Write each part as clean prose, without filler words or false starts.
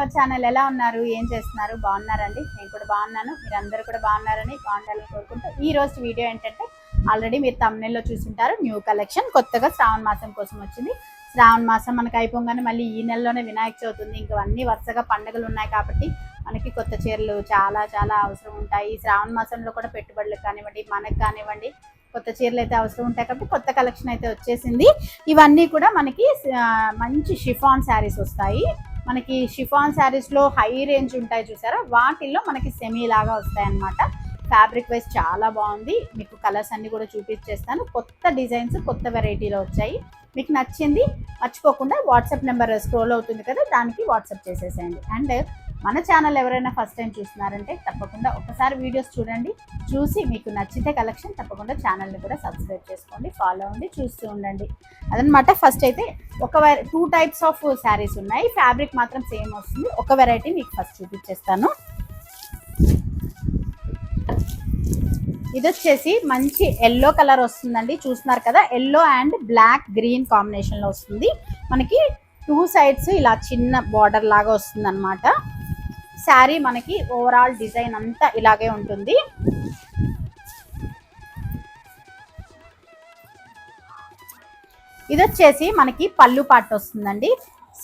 Our channel. ఎలా ఉన్నారు, ఏం చేస్తున్నారు? బాగున్నారండి? నేను కూడా బాగున్నాను. మీరందరూ కూడా బాగున్నారని బాగుండాలని కోరుకుంటూ ఈ రోజు వీడియో ఏంటంటే, ఆల్రెడీ మీరు thumbnail లో చూసుంటారు, న్యూ కలెక్షన్ కొత్తగా శ్రావణ మాసం కోసం వచ్చింది. శ్రావణ మాసం మనకు అయిపోగానే మళ్ళీ ఈ నెలలోనే వినాయక చవితి ఉంది. ఇంకా అన్ని వరుసగా పండుగలు ఉన్నాయి కాబట్టి మనకి కొత్త చీరలు చాలా చాలా అవసరం ఉంటాయి. శ్రావణ మాసంలో కూడా పెట్టుబడులకు కానివ్వండి, మనకు కానివ్వండి, కొత్త చీరలు అయితే అవసరం ఉంటాయి కాబట్టి కొత్త కలెక్షన్ అయితే వచ్చేసింది. ఇవన్నీ కూడా మనకి మంచి షిఫాన్ శారీస్ వస్తాయి. మనకి షిఫాన్ శారీస్లో హై రేంజ్ ఉంటాయి చూసారా, వాటిల్లో మనకి సెమీ లాగా వస్తాయి అన్నమాట. ఫ్యాబ్రిక్ వైజ్ చాలా బాగుంది. మీకు కలర్స్ అన్ని కూడా చూపించేస్తాను. కొత్త డిజైన్స్ కొత్త వెరైటీలో వచ్చాయి. మీకు నచ్చింది మర్చిపోకుండా వాట్సాప్ నెంబర్ స్క్రోల్ అవుతుంది కదా, దానికి వాట్సాప్ చేసేసేయండి. అండ్ మన ఛానల్ ఎవరైనా ఫస్ట్ టైం చూస్తున్నారంటే తప్పకుండా ఒకసారి వీడియోస్ చూడండి. చూసి మీకు నచ్చితే కలెక్షన్ తప్పకుండా ఛానల్ని కూడా సబ్స్క్రైబ్ చేసుకోండి, ఫాలో అవ్వండి, చూస్తూ ఉండండి అదనమాట. ఫస్ట్ అయితే టూ టైప్స్ ఆఫ్ శారీస్ ఉన్నాయి. ఫ్యాబ్రిక్ మాత్రం సేమ్ వస్తుంది. ఒక వెరైటీ మీకు ఫస్ట్ చూపించేస్తాను. ఇది వచ్చేసి మంచి ఎల్లో కలర్ వస్తుందండి, చూస్తున్నారు కదా. ఎల్లో అండ్ బ్లాక్ గ్రీన్ కాంబినేషన్లో వస్తుంది. మనకి టూ సైడ్స్ ఇలా చిన్న బార్డర్ లాగా వస్తుంది అనమాట. శారీ మనకి ఓవరాల్ డిజైన్ అంతా ఇలాగే ఉంటుంది. ఇది వచ్చేసి మనకి పళ్ళు పార్ట్ వస్తుందండి.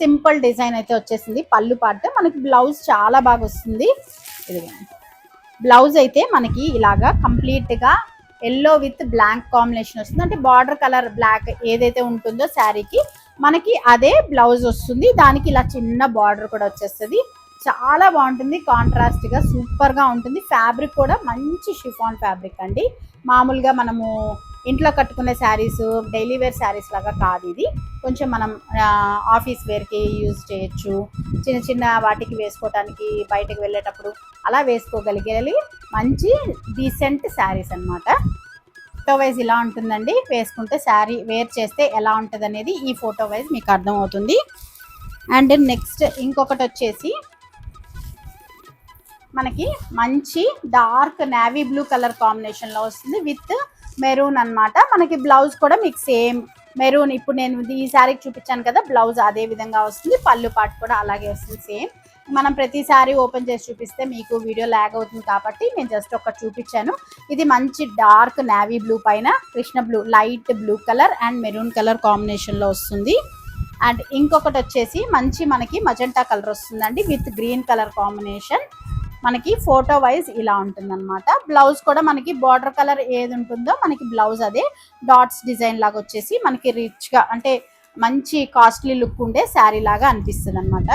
సింపుల్ డిజైన్ అయితే వచ్చేసింది. పళ్ళు పార్ట్ మనకి బ్లౌజ్ చాలా బాగా వస్తుంది. ఇదిగోండి, బ్లౌజ్ అయితే మనకి ఇలాగా కంప్లీట్గా ఎల్లో విత్ బ్లాక్ కాంబినేషన్ వస్తుంది. అంటే బార్డర్ కలర్ బ్లాక్ ఏదైతే ఉంటుందో శారీకి మనకి అదే బ్లౌజ్ వస్తుంది. దానికి ఇలా చిన్న బార్డర్ కూడా వచ్చేస్తుంది. చాలా బాగుంటుంది, కాంట్రాస్ట్గా సూపర్గా ఉంటుంది. ఫ్యాబ్రిక్ కూడా మంచి షిఫాన్ ఫ్యాబ్రిక్ అండి. మామూలుగా మనము ఇంట్లో కట్టుకునే శారీస్, డైలీ వేర్ శారీస్ లాగా కాదు. ఇది కొంచెం మనం ఆఫీస్ వేర్కి యూజ్ చేయొచ్చు, చిన్న చిన్న వాటికి వేసుకోవటానికి, బయటకు వెళ్ళేటప్పుడు అలా వేసుకోగలిగేది మంచి డీసెంట్ శారీస్ అనమాట. ఫోటో వైజ్ ఇలా ఉంటుందండి. వేసుకుంటే శారీ వేర్ చేస్తే ఎలా ఉంటుంది అనేది ఈ ఫోటో వైజ్ మీకు అర్థమవుతుంది. అండ్ నెక్స్ట్ ఇంకొకటి వచ్చేసి మనకి మంచి డార్క్ నేవీ బ్లూ కలర్ కాంబినేషన్లో వస్తుంది విత్ మెరూన్ అనమాట. మనకి బ్లౌజ్ కూడా మీకు సేమ్ మెరూన్. ఇప్పుడు నేను ఈ శారీకి చూపించాను కదా, బ్లౌజ్ అదే విధంగా వస్తుంది. పళ్ళు పార్ట్ కూడా అలాగే వస్తుంది సేమ్. మనం ప్రతిసారి ఓపెన్ చేసి చూపిస్తే మీకు వీడియో ల్యాగ్ అవుతుంది కాబట్టి నేను జస్ట్ ఒకటి చూపించాను. ఇది మంచి డార్క్ నేవీ బ్లూ పైన Krishna blue, light blue colour and maroon colour కాంబినేషన్లో వస్తుంది. అండ్ ఇంకొకటి వచ్చేసి మంచి మనకి మజంటా కలర్ వస్తుందండి విత్ గ్రీన్ కలర్ కాంబినేషన్. మనకి ఫోటో వైజ్ ఇలా ఉంటుందన్నమాట. బ్లౌజ్ కూడా మనకి బార్డర్ కలర్ ఏది ఉంటుందో మనకి బ్లౌజ్ అదే డాట్స్ డిజైన్ లాగా వచ్చేసి మనకి రిచ్గా, అంటే మంచి కాస్ట్లీ లుక్ ఉండే శారీ లాగా అనిపిస్తుంది అనమాట.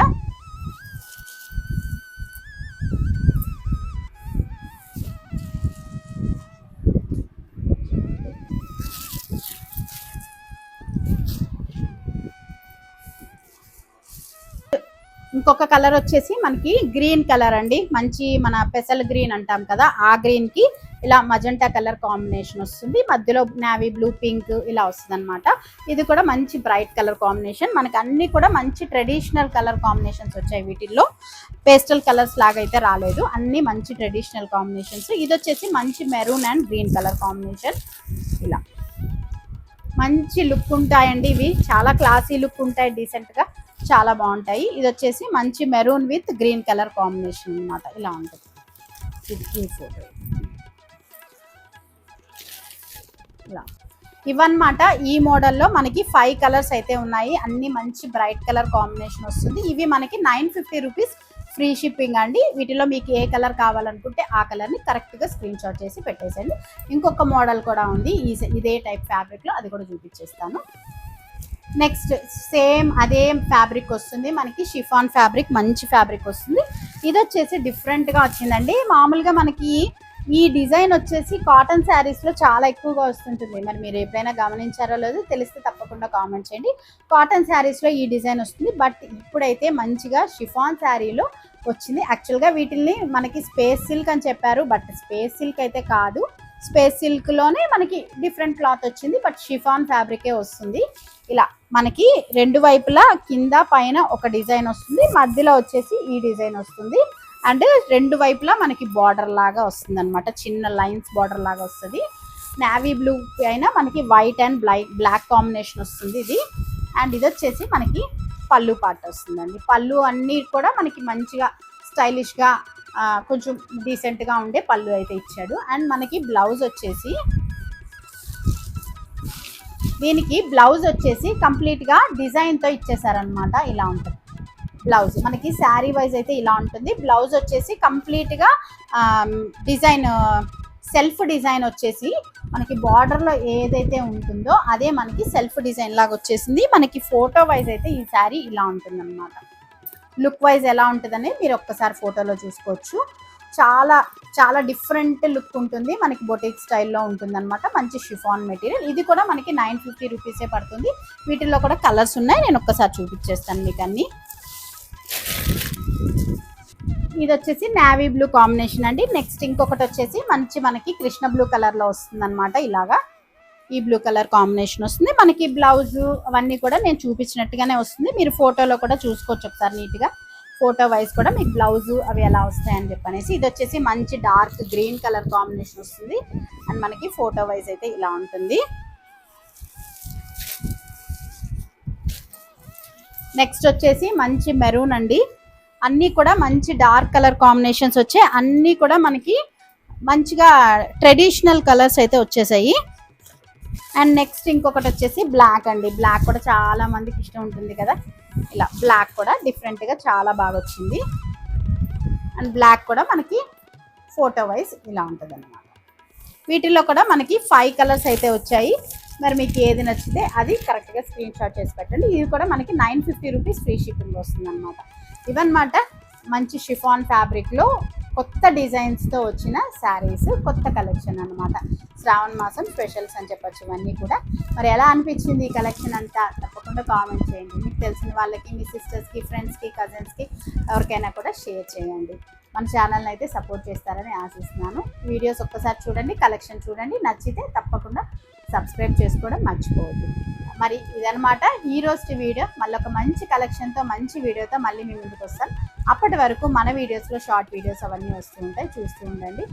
ఇంకొక కలర్ వచ్చేసి మనకి గ్రీన్ కలర్ అండి. మంచి మన పెసల్ గ్రీన్ అంటాం కదా, ఆ గ్రీన్ కి ఇలా మజంటా కలర్ కాంబినేషన్ వస్తుంది. మధ్యలో నేవీ బ్లూ, పింక్ ఇలా వస్తుంది అనమాట. ఇది కూడా మంచి బ్రైట్ కలర్ కాంబినేషన్. మనకి అన్ని కూడా మంచి ట్రెడిషనల్ కలర్ కాంబినేషన్స్ వచ్చాయి. వీటిల్లో పేస్టల్ కలర్స్ లాగా అయితే రాలేదు, అన్ని మంచి ట్రెడిషనల్ కాంబినేషన్స్. ఇది వచ్చేసి మంచి maroon and green colour combination. ఇలా మంచి లుక్ ఉంటాయండి. ఇవి చాలా క్లాసీ లుక్ ఉంటాయి, డీసెంట్గా చాలా బాగుంటాయి. ఇది వచ్చేసి మంచి maroon with green colour combination అనమాట. ఇలా ఉంటుంది ఈ ఫోటో. ఇలా ఇవన్నమాట. ఈ మోడల్లో మనకి 5 కలర్స్ అయితే ఉన్నాయి. అన్ని మంచి బ్రైట్ కలర్ కాంబినేషన్ వస్తుంది. ఇవి మనకి 950 రూపీస్ ఫ్రీ షిప్పింగ్ అండి. వీటిలో మీకు ఏ కలర్ కావాలనుకుంటే ఆ కలర్ని కరెక్ట్గా స్క్రీన్ షాట్ చేసి పెట్టేసేయండి. ఇంకొక మోడల్ కూడా ఉంది ఇదే టైప్ ఫ్యాబ్రిక్లో, అది కూడా చూపించేస్తాను. నెక్స్ట్ సేమ్ అదే ఫ్యాబ్రిక్ వస్తుంది మనకి, షిఫాన్ ఫ్యాబ్రిక్, మంచి ఫ్యాబ్రిక్ వస్తుంది. ఇది వచ్చేసి డిఫరెంట్గా వచ్చిందండి. మామూలుగా మనకి ఈ డిజైన్ వచ్చేసి కాటన్ శారీస్లో చాలా ఎక్కువగా వస్తుంటుంది. మరి మీరు ఎప్పుడైనా గమనించారో లేదో తెలిస్తే తప్పకుండా కామెంట్ చేయండి. కాటన్ శారీస్లో ఈ డిజైన్ వస్తుంది, బట్ ఇప్పుడైతే మంచిగా షిఫాన్ శారీలో వచ్చింది. యాక్చువల్గా వీటిల్ని మనకి స్పేస్ సిల్క్ అని చెప్పారు, బట్ స్పేస్ సిల్క్ అయితే కాదు. స్పేస్ సిల్క్లోనే మనకి డిఫరెంట్ క్లాత్ వచ్చింది, బట్ షిఫాన్ ఫ్యాబ్రికే వస్తుంది. ఇలా మనకి రెండు వైపులా కింద పైన ఒక డిజైన్ వస్తుంది, మధ్యలో వచ్చేసి ఈ డిజైన్ వస్తుంది. అండ్ రెండు వైపులా మనకి బార్డర్ లాగా వస్తుంది అనమాట, చిన్న లైన్స్ బార్డర్ లాగా వస్తుంది. నేవీ బ్లూ అయినా మనకి వైట్ అండ్ బ్లాక్ కాంబినేషన్ వస్తుంది ఇది. అండ్ ఇది వచ్చేసి మనకి పళ్ళు పార్ట్ వస్తుందండి. పళ్ళు అన్నీ కూడా మనకి మంచిగా స్టైలిష్గా కొంచెం డీసెంట్గా ఉండే పళ్ళు అయితే ఇచ్చాడు. అండ్ మనకి బ్లౌజ్ వచ్చేసి, దీనికి బ్లౌజ్ వచ్చేసి కంప్లీట్గా డిజైన్తో ఇచ్చేసారనమాట. ఇలా ఉంటుంది బ్లౌజ్. మనకి శారీ వైజ్ అయితే ఇలా ఉంటుంది. బ్లౌజ్ వచ్చేసి కంప్లీట్గా డిజైన్, సెల్ఫ్ డిజైన్ వచ్చేసి మనకి బార్డర్లో ఏదైతే ఉంటుందో అదే మనకి సెల్ఫ్ డిజైన్ లాగా వచ్చేసింది. మనకి ఫోటో వైజ్ అయితే ఈ శారీ ఇలా ఉంటుంది అనమాట. లుక్ వైజ్ ఎలా ఉంటుందని మీరు ఒక్కసారి ఫోటోలో చూసుకోవచ్చు. చాలా చాలా డిఫరెంట్ లుక్ ఉంటుంది. మనకి బొటిక్ స్టైల్లో ఉంటుంది అనమాట. మంచి షిఫాన్ మెటీరియల్. ఇది కూడా మనకి 950 రూపీసే పడుతుంది. వీటిల్లో కూడా కలర్స్ ఉన్నాయి, నేను ఒక్కసారి చూపించేస్తాను మీకు అన్ని. ఇది వచ్చేసి నావీ బ్లూ కాంబినేషన్ అండి. నెక్స్ట్ ఇంకొకటి వచ్చేసి మనకి కృష్ణ బ్లూ కలర్లో వస్తుంది అనమాట. ఇలాగా ఈ బ్లూ కలర్ కాంబినేషన్ వస్తుంది. మనకి బ్లౌజు అవన్నీ కూడా నేను చూపించినట్టుగానే వస్తుంది. మీరు ఫోటోలో కూడా చూసుకోవచ్చు ఒకసారి నీట్గా. ఫోటో వైజ్ కూడా మీకు బ్లౌజు అవి ఎలా వస్తాయని చెప్పనేసి. ఇది వచ్చేసి మంచి డార్క్ గ్రీన్ కలర్ కాంబినేషన్ వస్తుంది. అండ్ మనకి ఫోటో వైజ్ అయితే ఇలా ఉంటుంది. నెక్స్ట్ వచ్చేసి మంచి మెరూన్ అండి. అన్నీ కూడా మంచి డార్క్ కలర్ కాంబినేషన్స్ వచ్చాయి. అన్నీ కూడా మనకి మంచిగా ట్రెడిషనల్ కలర్స్ అయితే వచ్చేసాయి. అండ్ నెక్స్ట్ ఇంకొకటి వచ్చేసి బ్లాక్ అండి. బ్లాక్ కూడా చాలా మందికి ఇష్టం ఉంటుంది కదా. ఇలా బ్లాక్ కూడా డిఫరెంట్గా చాలా బాగా వచ్చింది. అండ్ బ్లాక్ కూడా మనకి ఫోటో వైజ్ ఇలా ఉంటుంది అన్నమాట. వీటిల్లో కూడా మనకి 5 కలర్స్ అయితే వచ్చాయి. మరి మీకు ఏది నచ్చితే అది కరెక్ట్గా స్క్రీన్ షాట్ చేసి పెట్టండి. ఇది కూడా మనకి 950 రూపీస్ ఫ్రీ షిప్పింగ్ వస్తుంది అనమాట. ఇవన్నమాట మంచి షిఫాన్ ఫ్యాబ్రిక్లో కొత్త డిజైన్స్తో వచ్చిన శారీస్, కొత్త కలెక్షన్ అనమాట. శ్రావణ మాసం స్పెషల్స్ అని చెప్పచ్చు ఇవన్నీ కూడా. మరి ఎలా అనిపించింది ఈ కలెక్షన్ అంతా తప్పకుండా కామెంట్ చేయండి. మీకు తెలిసిన వాళ్ళకి, మీ సిస్టర్స్కి, ఫ్రెండ్స్కి, కజిన్స్కి ఎవరికైనా కూడా షేర్ చేయండి. మన ఛానల్ని అయితే సపోర్ట్ చేస్తారని ఆశిస్తున్నాను. వీడియోస్ ఒక్కసారి చూడండి, కలెక్షన్ చూడండి, నచ్చితే తప్పకుండా సబ్స్క్రైబ్ చేసుకోవడం మర్చిపోవద్దు. మరి ఇదనమాట ఈరోజు వీడియో. మళ్ళీ ఒక మంచి కలెక్షన్తో, మంచి వీడియోతో మళ్ళీ మీ ముందుకు వస్తాను. అప్పటి వరకు మన వీడియోస్లో షార్ట్ వీడియోస్ అవన్నీ వస్తూ ఉంటాయి, చూస్తూ ఉండండి.